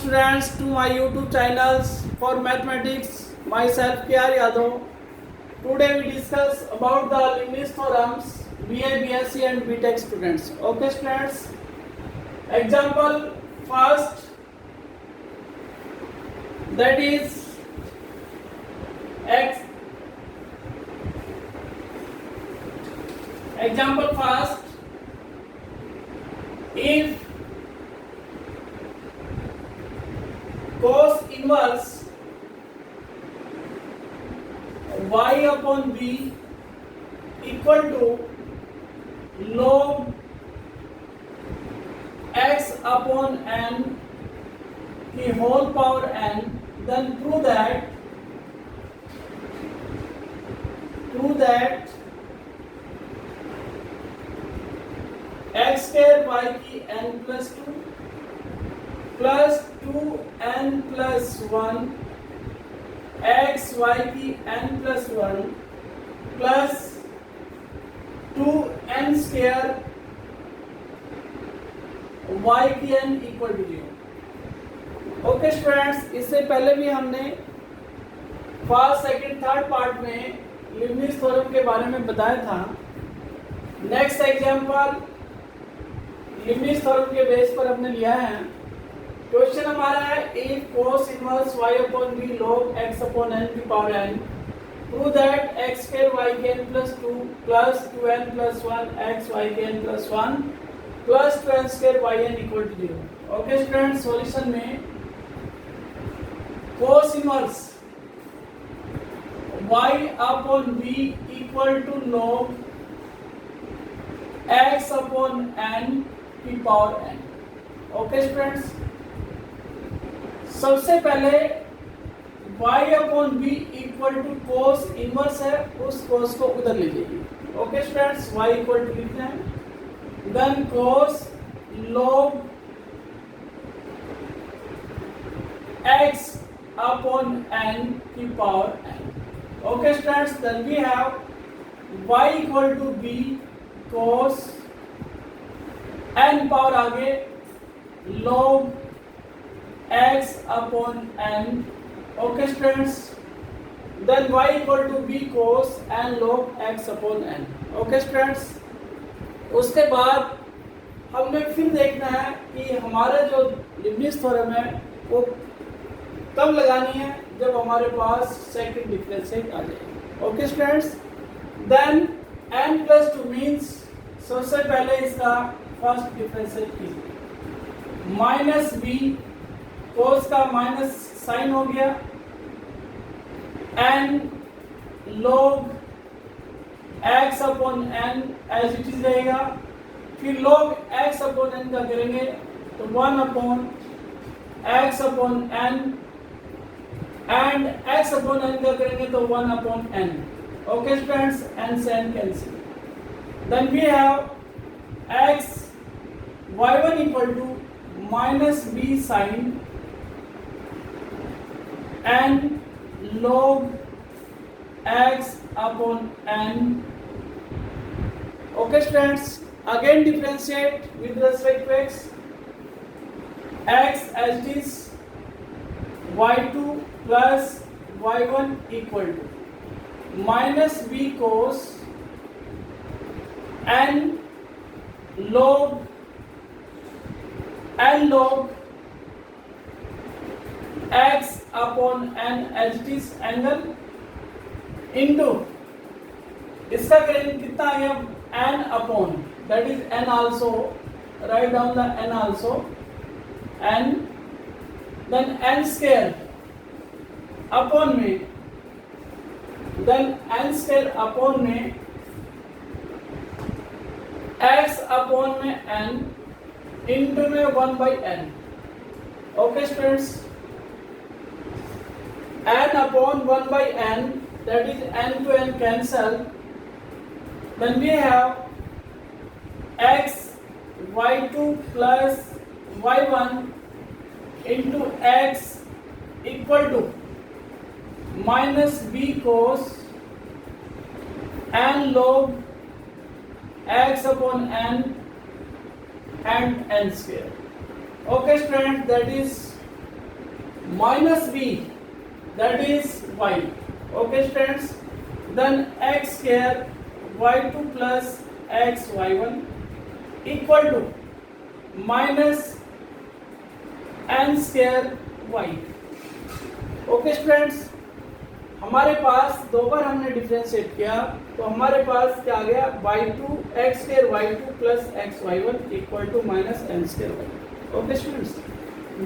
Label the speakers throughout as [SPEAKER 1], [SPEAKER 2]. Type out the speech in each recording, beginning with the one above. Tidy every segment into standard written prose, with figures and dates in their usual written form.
[SPEAKER 1] Students to my YouTube channels for mathematics. Myself KR Yadav. Today we discuss about the Leibniz theorems. BA, BSc and BTech students. Okay, students. Example first. That is X. Example first. If cos inverse y upon b equal to log x upon n the whole power n, then prove that x square y की n plus 2 plus 2n plus 1 x y की n plus 1 plus 2n square y की n equal to 0। Okay students, इससे पहले भी हमने first second third part में Leibniz theorem के बारे में बताया था। नेक्स्ट एग्जांपल लीबनिज़ थ्योरम के बेस पर हमने लिया है। क्वेश्चन हमारा है if cos inverse y upon b log x upon n की power n, prove that x square y के n plus 2 plus 2n plus 1 x y के n plus 1 plus 2n square y n equal to 0। Okay student, solution में cos inverse y upon b equal to log x upon n की power n। Okay students, सबसे पहले y upon b equal to cos inverse है, उस cos को उधर ले लीजिए। Okay students, y equal to लिखना है then cos log x upon n की power n। Okay students, then we have y equal to b cos n power आगे log x upon n। okay students, then y equal to b cos n log x upon n। okay students, उसके बाद हमने फिर देखना है कि हमारा जो लीबनिज़ थ्योरम है वो कब लगानी है, जब हमारे पास सेकंड डिफरेंशिएट आ जाए। Okay students, then n plus 2 means सबसे पहले इसका फर्स्ट डिफरेंशिएट कीजिए, माइनस बी कोस का माइनस साइन हो गया n log x upon n as it is रहेगा। फिर log x अपॉन n का करेंगे तो 1 upon x upon n and x upon n का करेंगे तो 1 upon n। Okay students, n से n cancel, then we have x y1 equal to minus b sine n log x upon n। okay students, again differentiate with respect to x as it is y2 plus y1 equal to minus b cos n log x upon n as it is angle into इसका करेंगे कितना आ गया n upon, that is n also, write down the n also, n then n square upon में, then n square upon में x upon में n into में 1 by n। okay students, n upon 1 by n, that is n to n cancel, then we have x y2 plus y1 into x equal to minus b cos n log x upon n and n square. Okay students, that is minus b, that is y. Okay students, then x square y2 plus x y1 equal to minus n square y. Okay students, हमारे पास दो बार हमने differentiate किया तो हमारे पास क्या आ गया, y2 x square y2 plus x y1 equal to minus n square y. Okay students,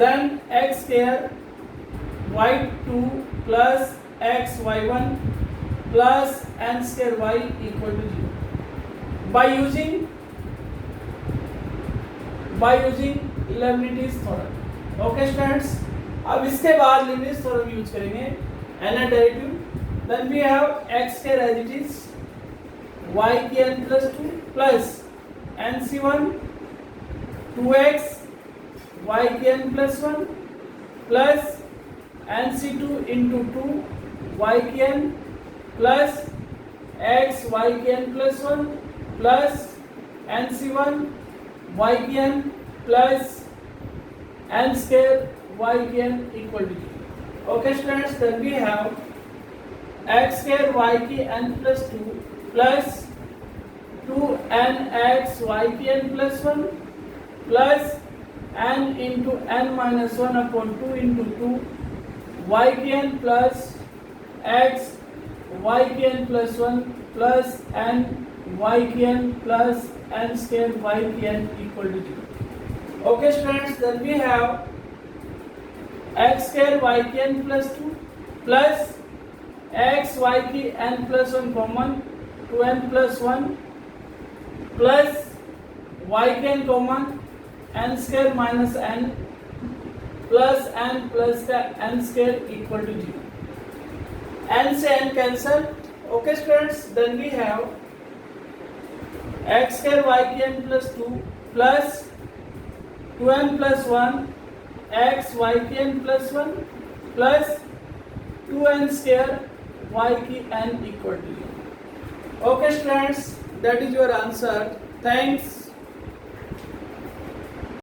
[SPEAKER 1] then x square y2 plus x y1 plus n square y equal to 0 by using Leibniz theorem. Okay students, अब इसके बाद Leibniz theorem use करेंगे, n derivative. Then we have x square as it is y की n plus 2 plus nc1 2x y की n plus 1 प्लस nc2 into 2 y की n plus x y की n plus 1 plus nc1 y की n plus n square y की n equal to 0. Okay students, then we have x square y की n plus 2 plus 2nx y की n plus 1 plus n into n minus 1 upon 2 into 2 y की n plus x y की n plus 1 plus n y की n plus n square y की n equal to 0. Okay students, then we have x square y की n plus 2 plus x y की n plus 1 common 2n plus 1 plus y की n common n square minus n plus n plus का n square equal to 0. n से n cancel. Okay students, then we have x square y की n plus 2 plus 2n plus 1 x y की n plus 1 plus 2n square y की n equal to 0. Okay students, that is your answer. Thanks.